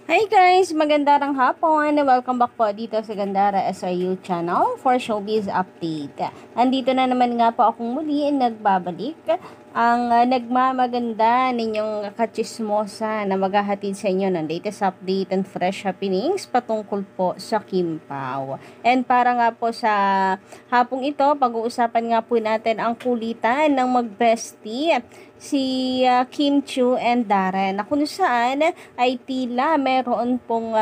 Hi guys! Magandang hapon! Welcome back po dito sa Gandara SIU channel for Showbiz Update. Andito na naman nga po akong muli nagbabalik ang nagmamaganda ninyong kachismosa na maghahatid sa inyo ng latest update and fresh happenings patungkol po sa Kim Pao. And para nga po sa hapong ito, pag-uusapan nga po natin ang kulitan ng mag-bestie si Kim Chiu and Darren, na kung saan ay tila meron pong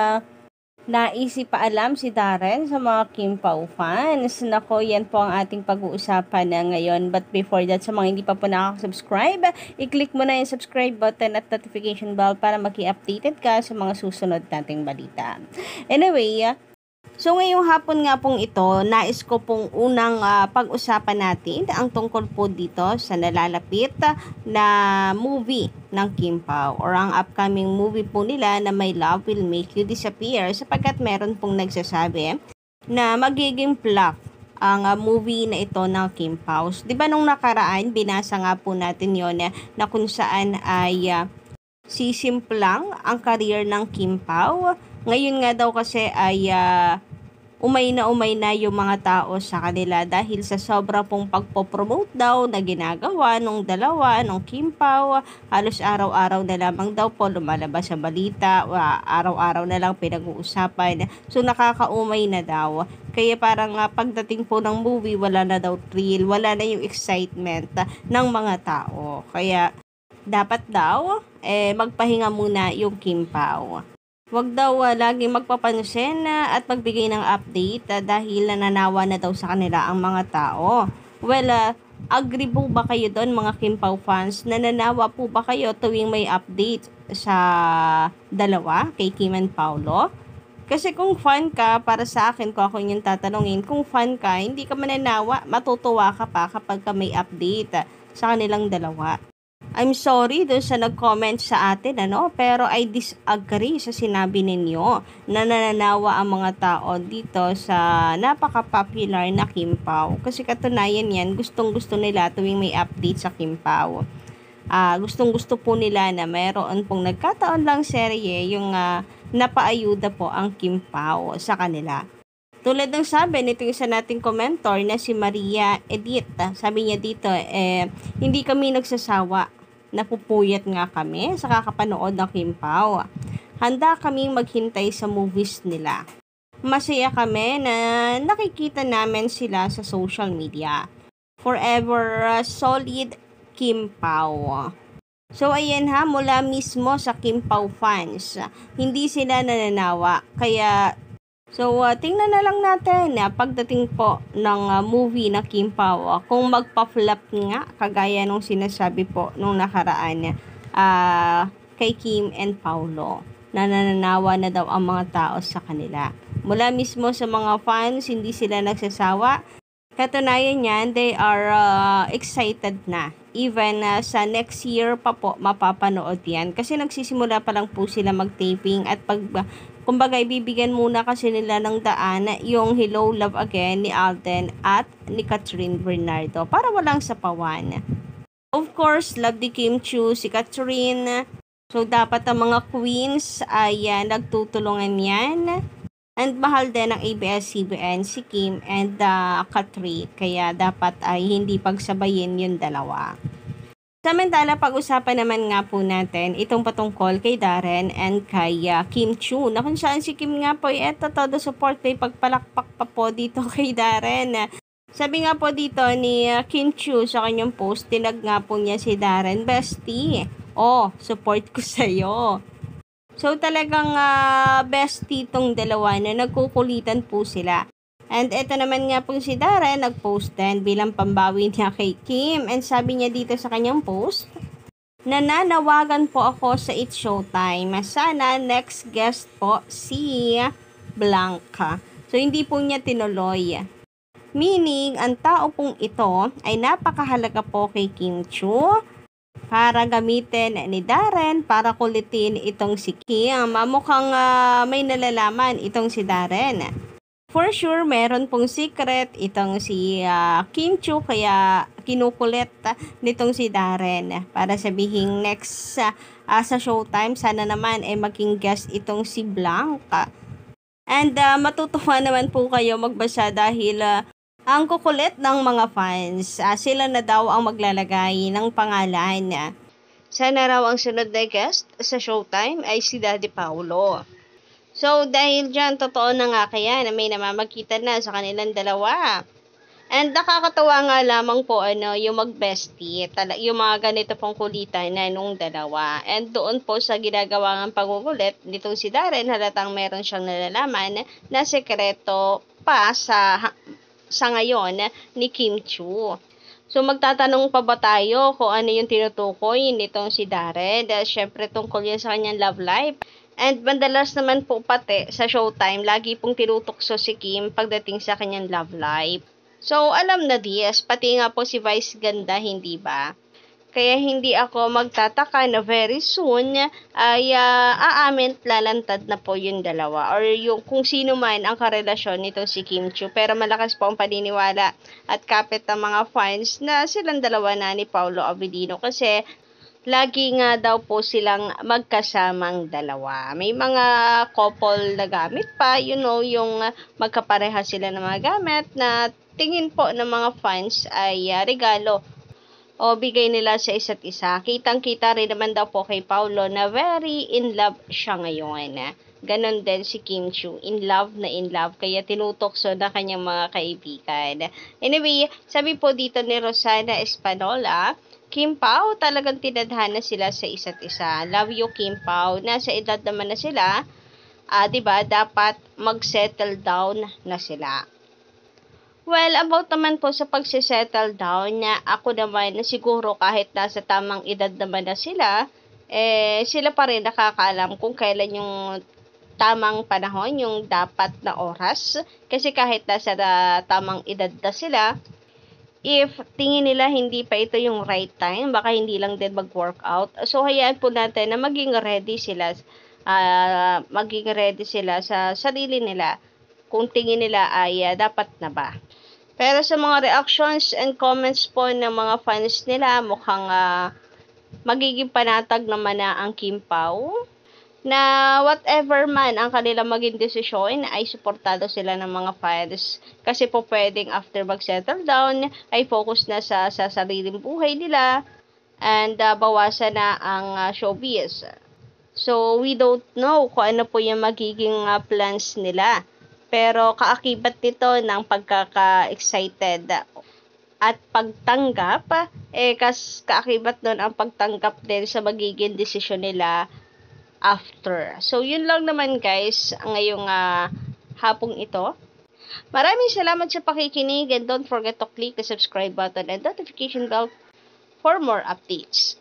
naisipaalam si Darren sa mga Kim Pao fans. Nako, yan po ang ating pag-uusapan na ngayon. But before that, sa mga hindi pa po nakaka-subscribe, i-click mo na yung subscribe button at notification bell para maki-updated ka sa mga susunod nating balita. Anyway, so ngayong hapon nga pong ito, nais ko pong unang pag-usapan natin ang tungkol po dito sa nalalapit na movie ng Kim Pao or ang upcoming movie po nila na My Love Will Make You Disappear, sapagkat meron pong nagsasabi na magiging flop ang movie na ito ng Kim Pao. Di ba nung nakaraan, binasa nga po natin yon na kung saan ay sisimplang ang career ng Kim Pao. Ngayon nga daw kasi ay umay na yung mga tao sa kanila dahil sa sobra pong pagpopromote daw na ginagawa nung dalawa, nung Kim Pao. Halos araw-araw na lamang daw po lumalabas sa balita, araw-araw na lang pinag-uusapan. So nakakaumay na daw. Kaya parang pagdating po ng movie, wala na daw thrill, wala na yung excitement ng mga tao. Kaya dapat daw magpahinga muna yung Kim Pao. Huwag daw laging magpapansin at magbigay ng update dahil nananawa na daw sa kanila ang mga tao. Well, agree po ba kayo doon mga Kim Pao fans? Nananawa po ba kayo tuwing may update sa dalawa, kay Kim and Paolo? Kasi kung fan ka, para sa akin, kung ako yung tatanungin, kung fan ka, hindi ka mananawa, matutuwa ka pa kapag ka may update sa kanilang dalawa. I'm sorry doon sa nag-comment sa atin, pero I disagree sa sinabi ninyo na nananawa ang mga tao dito sa napaka-popular na Kim Pao. Kasi katunayan yan, gustong-gusto nila tuwing may update sa Kim Pao. Gustong-gusto po nila na mayroon pong nagkataon lang serye yung napaayuda po ang Kim Pao sa kanila. Tulad ng sabi nito isa nating komentor na si Maria Edith, sabi niya dito, hindi kami nagsasawa, napupuyat nga kami sa kakapanood ng Kim Pao. Handa kaming maghintay sa movies nila. Masaya kami na nakikita namin sila sa social media. Forever solid Kim Pao. So ayan mula mismo sa Kim Pao fans, hindi sila nananawa. Kaya tingnan na lang natin pagdating po ng movie na Kim Pao, kung magpa-flop nga kagaya nung sinasabi po nung nakaraan kay Kim and Paolo, na nananawa na daw ang mga tao sa kanila. Mula mismo sa mga fans, hindi sila nagsasawa. Katunayan yan, they are excited na. Even sa next year pa po mapapanood yan. Kasi nagsisimula pa lang po sila mag-taping at kumbaga ibibigyan muna kasi nila ng daan yung Hello Love Again ni Alden at ni Catherine Bernardo para walang sapawan. Of course, love ni Kim Chiu si Catherine. So dapat ang mga queens ay nagtutulungan yan. And mahal din ng ABS-CBN si Kim and Catherine. Kaya dapat ay hindi pagsabayin yung dalawa. Samantala, pag-usapan naman nga po natin itong patungkol kay Darren and kay Kim Chiu, na kung saan si Kim nga po todo support, may pagpalakpak pa po dito kay Darren. Sabi nga po dito ni Kim Chiu sa kanyang post, tinag nga po niya si Darren, bestie, support ko sa'yo. So talagang bestie tong dalawa na nagkukulitan po sila. And ito naman nga po si Darren, nag-post din bilang pambawi niya kay Kim. And sabi niya dito sa kanyang post, nananawagan po ako sa It's Showtime. Sana next guest po si Blanca. So hindi po niya tinuloy. Meaning, ang tao pong ito ay napakahalaga po kay Kim Chiu para gamitin ni Darren para kulitin itong si Kim. Mukhang may nalalaman itong si Darren. For sure, meron pong secret itong si Kim Chu, kaya kinukulit nitong si Darren para sabihing next sa Showtime, sana naman maging guest itong si Blanca. And matutuwa naman po kayo magbasa dahil ang kukulit ng mga fans, sila na daw ang maglalagay ng pangalan. Sana raw ang sunod na guest sa Showtime ay si Daddy Paolo. So, dahil dyan, totoo na nga kaya na may namamagitan na sa kanilang dalawa. And nakakatawa nga lamang po yung mag-bestie, yung mga ganito pong kulitan na nung dalawa. And doon po sa ginagawa ng pangukulit nitong si Darren, halatang meron siyang nalalaman na sekreto pa sa ngayon ni Kim Chu. So magtatanong pa ba tayo kung ano yung tinutukoy nitong si Darren? Dahil syempre tungkol yan sa kanyang love life. And madalas naman po pati sa Showtime, lagi pong tinutukso si Kim pagdating sa kanyang love life. So alam na Diaz, pati nga po si Vice ganda, hindi ba? Kaya hindi ako magtataka na very soon ay aamin lalantad na po yung dalawa or yung kung sino man ang karelasyon nitong si Kim Chu. Pero malakas po ang paniniwala at kapit ng mga fans na silang dalawa na ni Paolo Avellino kasi lagi nga daw po silang magkasamang dalawa. May mga couple na gamit pa, yung magkapareha sila ng mga gamit na tingin po ng mga fans ay regalo o bigay nila sa isa't isa. Kitang-kita rin naman daw po kay Paolo na very in love siya ngayon. Ganon din si Kim Chu, in love na in love, kaya tinutokso na kanyang mga kaibigan. Anyway, sabi po dito ni Rosana Espanola, Kim Pao, talagang tinadhana sila sa isa't isa. Love you, Kim Pao. Nasa edad naman na sila, 'di ba? Dapat mag-settle down na sila. Well, about naman po sa pagse-settle down na ako naman na siguro kahit nasa tamang edad naman na sila, sila pa rin nakakaalam kung kailan yung tamang panahon, yung dapat na oras. Kasi kahit nasa tamang edad na sila, if tingin nila hindi pa ito yung right time, baka hindi lang din mag-workout. So, hayaan po natin na maging ready sila sa sarili nila kung tingin nila ay dapat na ba. Pero sa mga reactions and comments po ng mga fans nila, mukhang magiging panatag naman na ang Kim Pao na whatever man ang kanilang maging desisyon ay suportado sila ng mga fans kasi po pwedeng after mag-settle down ay focus na sa sariling buhay nila and bawasan na ang showbiz. So we don't know kung ano po yung magiging plans nila. Pero kaakibat nito ng pagkaka-excited at pagtanggap, kaakibat nun ang pagtanggap din sa magiging desisyon nila after. So, yun lang naman guys, ngayong hapong ito. Maraming salamat sa pakikinig and don't forget to click the subscribe button and notification bell for more updates.